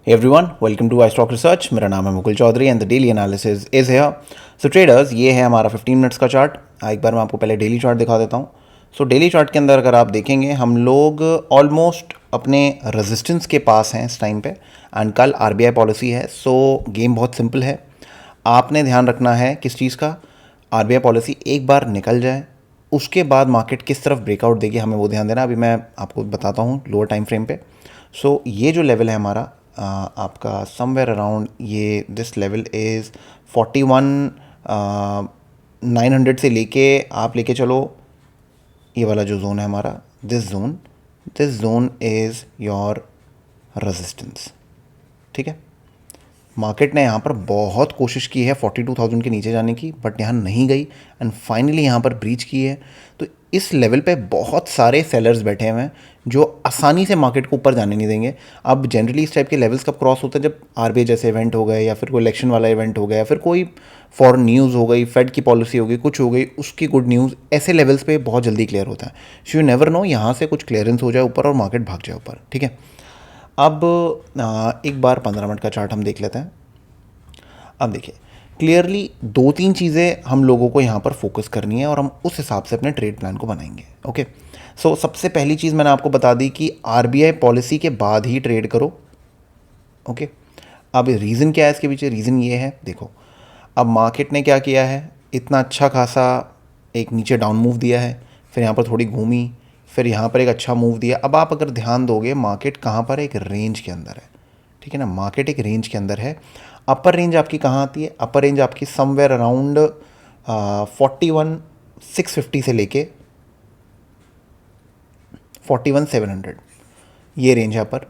Hey everyone, welcome to iStock Research. मेरा नाम है Mukul Chaudhary and the daily analysis is here. So traders, ये है हमारा 15 मिनट्स का चार्ट. एक बार मैं आपको पहले डेली चार्ट दिखा देता हूँ. सो डेली चार्ट के अंदर अगर आप देखेंगे हम लोग ऑलमोस्ट अपने रेजिस्टेंस के पास हैं इस टाइम पे. एंड कल आरबीआई पॉलिसी है. सो गेम बहुत सिंपल है. आपने ध्यान रखना है किस चीज़ का. आरबीआई पॉलिसी एक बार निकल जाए उसके बाद मार्केट किस तरफ ब्रेकआउट देगी, हमें वो ध्यान देना. अभी मैं आपको बताता हूँ लोअर टाइम फ्रेम पे. सो ये जो लेवल है हमारा आपका समवेयर अराउंड ये दिस लेवल इज़ 41,900 से लेके आप लेके चलो ये वाला जो जोन है हमारा, this zone is your resistance. ठीक है. मार्केट ने यहाँ पर बहुत कोशिश की है 42,000 के नीचे जाने की, बट यहाँ नहीं गई एंड फाइनली यहाँ पर ब्रीच की है. तो इस लेवल पे बहुत सारे सेलर्स बैठे हुए हैं जो आसानी से मार्केट को ऊपर जाने नहीं देंगे. अब जनरली इस टाइप के लेवल्स कब क्रॉस होते हैं, जब आरबीआई जैसे इवेंट हो गए या फिर कोई इलेक्शन वाला इवेंट हो गया या फिर कोई फॉरेन न्यूज़ हो गई, फेड की पॉलिसी हो गई, कुछ हो गई, उसकी गुड न्यूज़. ऐसे लेवल्स पे बहुत जल्दी क्लियर होता है. सो यू नेवर नो, यहाँ से कुछ क्लियरेंस हो जाए ऊपर और मार्केट भाग जाए ऊपर. ठीक है. अब एक बार 15 मिनट का चार्ट हम देख लेते हैं. अब देखिए क्लियरली दो तीन चीज़ें हम लोगों को यहाँ पर फोकस करनी है और हम उस हिसाब से अपने ट्रेड प्लान को बनाएंगे. ओके. सो सबसे पहली चीज़ मैंने आपको बता दी कि आरबीआई पॉलिसी के बाद ही ट्रेड करो. ओके. अब रीज़न क्या है इसके पीछे? रीज़न ये है, देखो अब मार्केट ने क्या किया है, इतना अच्छा खासा एक नीचे डाउन मूव दिया है, फिर यहाँ पर थोड़ी घूमी, फिर यहाँ पर एक अच्छा मूव दिया. अब आप अगर ध्यान दोगे मार्केट कहाँ पर है, एक रेंज के अंदर है. ठीक है ना, मार्केट एक रेंज के अंदर है. अपर रेंज आपकी कहाँ आती है? अपर रेंज आपकी समवेयर अराउंड 41,650 से लेके 41,700, ये रेंज है अपर.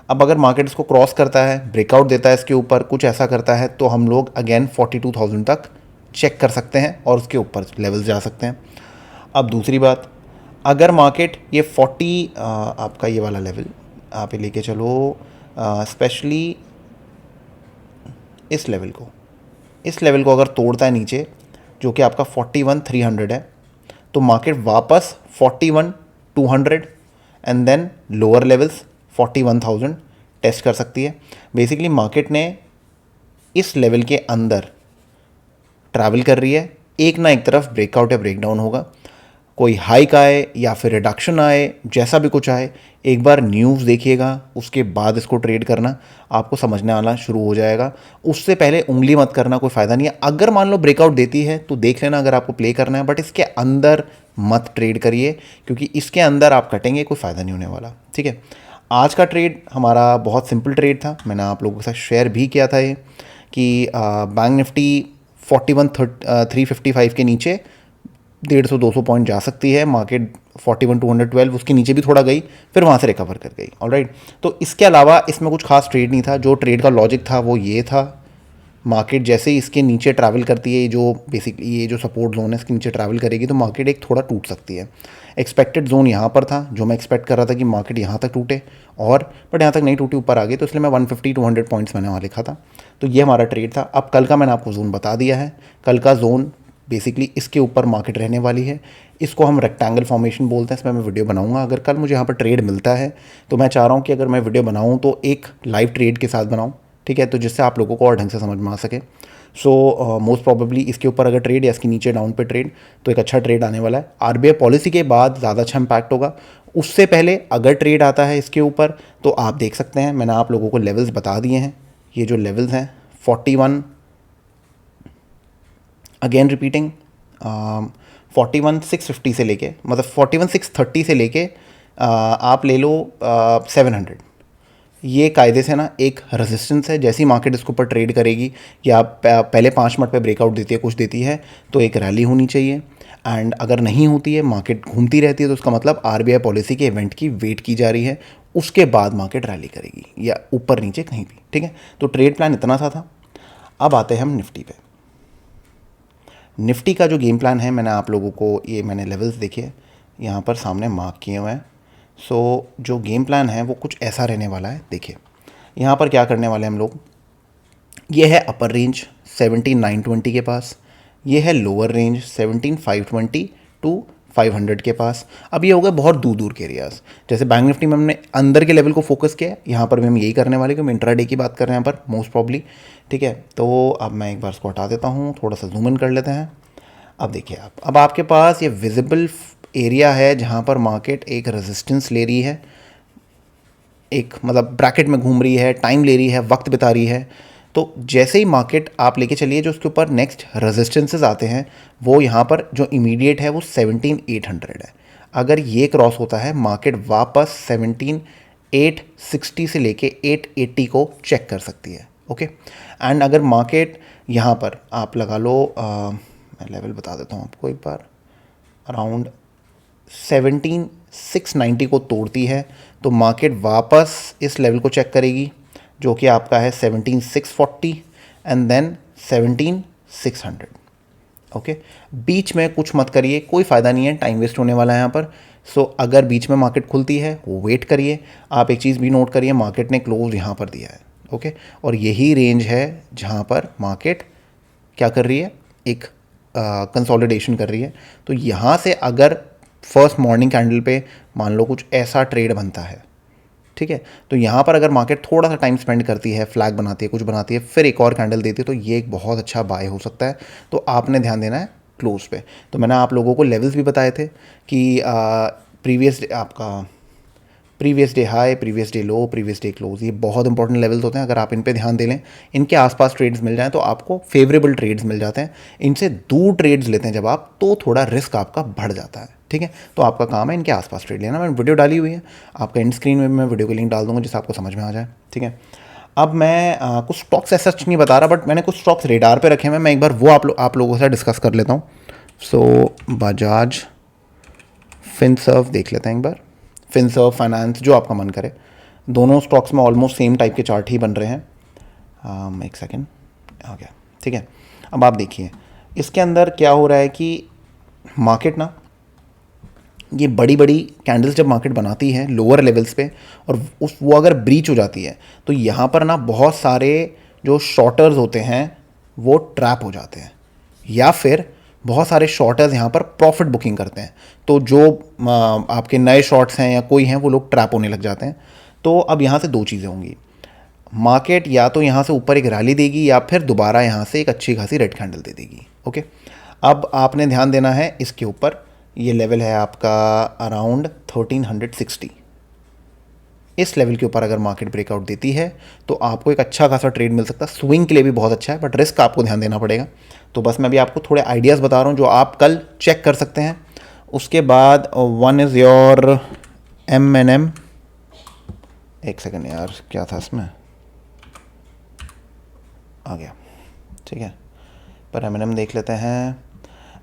अब अगर मार्केट इसको क्रॉस करता है, ब्रेकआउट देता है इसके ऊपर, कुछ ऐसा करता है, तो हम लोग अगेन 42,000 तक चेक कर सकते हैं और उसके ऊपर लेवल्स जा सकते हैं. अब दूसरी बात, अगर मार्केट ये 40 आपका ये वाला लेवल आप ये लेके चलो, स्पेशली इस लेवल को अगर तोड़ता है नीचे, जो कि आपका 41,300 है, तो मार्केट वापस 41,200 and then lower levels 41,000 test कर सकती है. बेसिकली मार्केट ने इस लेवल के अंदर ट्रैवल कर रही है, एक ना एक तरफ ब्रेकआउट या ब्रेकडाउन होगा. कोई हाइक आए या फिर रिडक्शन आए, जैसा भी कुछ आए, एक बार न्यूज़ देखिएगा, उसके बाद इसको ट्रेड करना आपको समझने आना शुरू हो जाएगा. उससे पहले उंगली मत करना, कोई फ़ायदा नहीं है. अगर मान लो ब्रेकआउट देती है तो देख लेना अगर आपको प्ले करना है, बट इसके अंदर मत ट्रेड करिए क्योंकि इसके अंदर आप कटेंगे, कोई फ़ायदा नहीं होने वाला. ठीक है. आज का ट्रेड हमारा बहुत सिंपल ट्रेड था, मैंने आप लोगों के साथ शेयर भी किया था ये कि बैंक निफ्टी 41,355 के नीचे 150-200 पॉइंट जा सकती है. मार्केट 41,212 उसके नीचे भी थोड़ा गई, फिर वहाँ से रिकवर कर गई. ऑलराइट. तो इसके अलावा इसमें कुछ खास ट्रेड नहीं था. जो ट्रेड का लॉजिक था वो ये था, मार्केट जैसे ही इसके नीचे ट्रैवल करती है, जो बेसिकली ये जो सपोर्ट जोन है इसके नीचे ट्रैवल करेगी तो मार्केट एक थोड़ा टूट सकती है. एक्सपेक्टेड जोन यहाँ पर था, जो मैं एक्सपेक्ट कर रहा था कि मार्केट यहाँ तक टूटे, और बट यहाँ तक नहीं टूटी, ऊपर आ गई. तो इसलिए मैं 150-200 पॉइंट्स मैंने वहाँ लिखा था. तो ये हमारा ट्रेड था. अब कल का मैंने आपको जोन बता दिया है. कल का जोन बेसिकली इसके ऊपर मार्केट रहने वाली है. इसको हम रेक्टेंगल फॉर्मेशन बोलते हैं. इसमें मैं वीडियो बनाऊंगा. अगर कल मुझे यहाँ पर ट्रेड मिलता है तो मैं चाह रहा हूँ कि अगर मैं वीडियो बनाऊँ तो एक लाइव ट्रेड के साथ बनाऊँ. ठीक है, तो जिससे आप लोगों को और ढंग से समझ में आ सके. सो मोस्ट प्रॉबेबली इसके ऊपर अगर ट्रेड या इसके नीचे डाउन पे ट्रेड, तो एक अच्छा ट्रेड आने वाला है. आरबीआई पॉलिसी के बाद ज़्यादा अच्छा इंपैक्ट होगा. उससे पहले अगर ट्रेड आता है इसके ऊपर तो आप देख सकते हैं, मैंने आप लोगों को लेवल्स बता दिए हैं. ये जो लेवल्स हैं 41, अगेन रिपीटिंग, 41,650 से लेके, मतलब 41,630 से लेके आप ले लो 700. ये कायदे से ना एक रेजिस्टेंस है. जैसी मार्केट इसके ऊपर ट्रेड करेगी या पहले 5 मिनट पे ब्रेकआउट देती है, कुछ देती है, तो एक रैली होनी चाहिए. एंड अगर नहीं होती है, मार्केट घूमती रहती है, तो उसका मतलब आरबीआई पॉलिसी के इवेंट की वेट की जा रही है. उसके बाद मार्केट रैली करेगी या ऊपर नीचे कहीं भी. ठीक है. तो ट्रेड प्लान इतना सा था. अब आते हैं हम निफ्टी पे. निफ्टी का जो गेम प्लान है, मैंने आप लोगों को ये मैंने लेवल्स देखे यहाँ पर सामने मार्क किए हुए हैं. सो जो गेम प्लान है वो कुछ ऐसा रहने वाला है. देखिए यहाँ पर क्या करने वाले हैं हम लोग. ये है अपर रेंज 17,920 के पास, ये है लोअर रेंज 17,520 टू 500 के पास। अब ये हो गए बहुत दूर दूर के एरियाज़। जैसे बैंक निफ्टी में हमने अंदर के लेवल को फोकस किया है, यहाँ पर भी हम यही करने वाले, क्योंकि इंट्राडे की बात कर रहे हैं यहाँ पर मोस्ट प्रॉब्ली। ठीक है, तो अब मैं एक बार इसको हटा देता हूँ, थोड़ा सा जूम इन कर लेते हैं। अब देखिए आप, अब आपके पास ये विजिबल एरिया है जहाँ पर मार्केट एक रेजिस्टेंस ले रही है, एक मतलब ब्रैकेट में घूम रही है, टाइम ले रही है, वक्त बिता रही है। तो जैसे ही मार्केट आप लेके चलिए, जो उसके ऊपर नेक्स्ट रेजिस्टेंसेस आते हैं वो यहाँ पर जो इमीडिएट है वो 17,800 है। अगर ये क्रॉस होता है, मार्केट वापस 17,860 से लेके 880 को चेक कर सकती है। ओके, एंड अगर मार्केट यहाँ पर आप लगा लो, मैं लेवल बता देता हूँ आपको एक बार, अराउंड 17,690 को तोड़ती है तो मार्केट वापस इस लेवल को चेक करेगी जो कि आपका है 17,640 एंड देन 17,600। ओके, बीच में कुछ मत करिए, कोई फ़ायदा नहीं है, टाइम वेस्ट होने वाला है यहाँ पर। सो अगर बीच में मार्केट खुलती है वो वेट करिए। आप एक चीज़ भी नोट करिए, मार्केट ने क्लोज यहाँ पर दिया है। ओके, और यही रेंज है जहाँ पर मार्केट क्या कर रही है, एक कंसोलिडेशन कर रही है। तो यहाँ से अगर फर्स्ट मॉर्निंग कैंडल पे मान लो कुछ ऐसा ट्रेड बनता है, ठीक है, तो यहाँ पर अगर मार्केट थोड़ा सा टाइम स्पेंड करती है, फ्लैग बनाती है, कुछ बनाती है, फिर एक और कैंडल देती है, तो ये एक बहुत अच्छा बाय हो सकता है। तो आपने ध्यान देना है क्लोज पे। तो मैंने आप लोगों को लेवल्स भी बताए थे कि previous day high, previous day लो, प्रीवियस डे क्लोज, ये बहुत इंपॉर्टेंट लेवल्स होते हैं। अगर आप इन पे ध्यान दे लें, इनके आसपास ट्रेड्स मिल जाएं तो आपको फेवरेबल ट्रेड्स मिल जाते हैं। इनसे दूर ट्रेड्स लेते हैं जब आप, तो थोड़ा रिस्क आपका बढ़ जाता है। ठीक है, तो आपका काम है इनके आसपास ट्रेड लेना। मैंने वीडियो डाली हुई है, आपका एंड स्क्रीन में मैं वीडियो की लिंक डाल दूंगा जिससे आपको समझ में आ जाए। ठीक है, अब मैं कुछ स्टॉक्स ऐसा नहीं बता रहा, बट मैंने कुछ स्टॉक्स रेडार पे रखे हुए हैं, मैं एक बार वो आप लोगों से डिस्कस कर लेता हूँ। सो बजाज फिनसर्व देख लेते हैं एक बार, फिनसर्व, फाइनेंस, जो आपका मन करे। दोनों स्टॉक्स में ऑलमोस्ट सेम टाइप के चार्ट ही बन रहे हैं। एक सेकेंड, आ गया। ठीक है, अब आप देखिए इसके अंदर क्या हो रहा है कि मार्केट ना, ये बड़ी बड़ी कैंडल्स जब मार्केट बनाती है लोअर लेवल्स पे, और वो अगर ब्रीच हो जाती है तो यहाँ पर ना बहुत सारे जो शॉर्टर्स होते हैं वो ट्रैप हो जाते हैं, या फिर बहुत सारे शॉर्टर्स यहाँ पर प्रॉफिट बुकिंग करते हैं। तो जो आपके नए शॉर्ट्स हैं या कोई हैं वो लोग ट्रैप होने लग जाते हैं। तो अब यहाँ से दो चीज़ें होंगी, मार्केट या तो यहाँ से ऊपर एक रैली देगी या फिर दोबारा यहाँ से एक अच्छी खासी रेड कैंडल दे देगी। ओके, अब आपने ध्यान देना है इसके ऊपर, ये लेवल है आपका अराउंड 1360। इस लेवल के ऊपर अगर मार्केट ब्रेकआउट देती है तो आपको एक अच्छा खासा ट्रेड मिल सकता है। स्विंग के लिए भी बहुत अच्छा है, बट रिस्क आपको ध्यान देना पड़ेगा। तो बस मैं अभी आपको थोड़े आइडियाज़ बता रहा हूँ जो आप कल चेक कर सकते हैं। उसके बाद वन इज़ योर M&M। एक सेकेंड यार, क्या था इसमें, आ गया। ठीक है, पर M&M देख लेते हैं।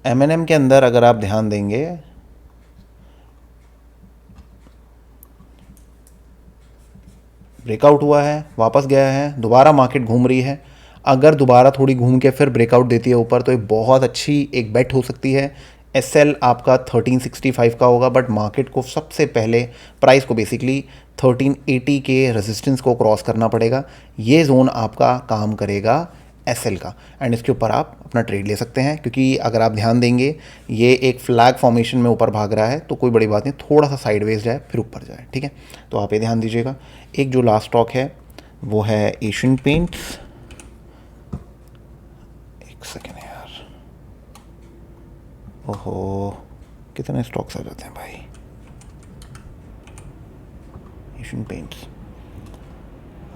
M&M के अंदर अगर आप ध्यान देंगे, ब्रेकआउट हुआ है, वापस गया है, दोबारा मार्केट घूम रही है। अगर दोबारा थोड़ी घूम के फिर ब्रेकआउट देती है ऊपर, तो एक बहुत अच्छी एक बेट हो सकती है। SL आपका 1365 का होगा, बट मार्केट को सबसे पहले प्राइस को बेसिकली 1380 के रेजिस्टेंस को क्रॉस करना पड़ेगा। ये जोन आपका काम करेगा SL का, एंड इसके ऊपर आप अपना ट्रेड ले सकते हैं। क्योंकि अगर आप ध्यान देंगे ये एक फ्लैग फॉर्मेशन में ऊपर भाग रहा है, तो कोई बड़ी बात नहीं, थोड़ा सा साइडवेज जाए फिर ऊपर जाए। ठीक है, तो आप ये ध्यान दीजिएगा। एक जो लास्ट स्टॉक है वो है एशियन पेंट्स। एक सेकेंड यार, ओहो कितने स्टॉक्स आ जाते हैं भाई। एशियन पेंट्स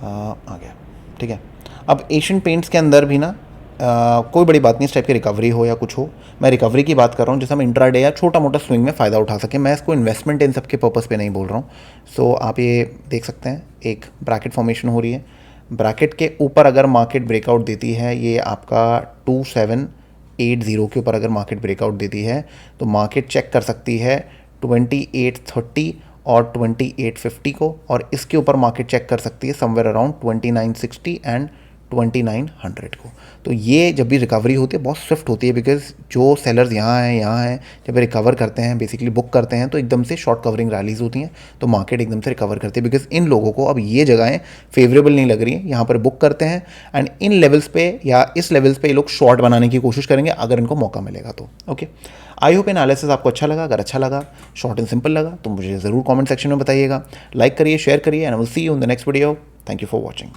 आ गया। ठीक है, अब एशियन पेंट्स के अंदर भी ना कोई बड़ी बात नहीं, इस टाइप की रिकवरी हो या कुछ हो, मैं रिकवरी की बात कर रहा हूँ जैसे हम इंट्राडे या छोटा मोटा स्विंग में फ़ायदा उठा सके। मैं इसको इन्वेस्टमेंट इन सब के पर्पस पे नहीं बोल रहा हूँ। सो आप ये देख सकते हैं एक ब्रैकेट फॉर्मेशन हो रही है, ब्रैकेट के ऊपर अगर मार्केट ब्रेकआउट देती है, ये आपका 2780 के ऊपर अगर मार्केट ब्रेकआउट देती है तो मार्केट चेक कर सकती है 2830 और 2850 को, और इसके ऊपर मार्केट चेक कर सकती है समवेयर अराउंड 2960 एंड 2900 को। तो ये जब भी रिकवरी होती है बहुत स्विफ्ट होती है, बिकॉज जो सेलर्स यहाँ हैं जब रिकवर करते हैं, बेसिकली बुक करते हैं, तो एकदम से शॉर्ट कवरिंग रैलीज होती हैं, तो मार्केट एकदम से रिकवर करती है। बिकॉज इन लोगों को अब ये जगहें फेवरेबल नहीं लग रही हैं, यहाँ पर बुक करते हैं एंड इन लेवल्स पे या इस लेवल्स पे ये लोग शॉर्ट बनाने की कोशिश करेंगे अगर इनको मौका मिलेगा तो। ओके, आई होप एनालिसिस आपको अच्छा लगा. अगर अच्छा लगा, शॉर्ट एंड सिंपल लगा, तो मुझे ज़रूर कमेंट सेक्शन में बताइएगा. लाइक करिए, शेयर करिए, and I will see you in the next video. Thank you for watching.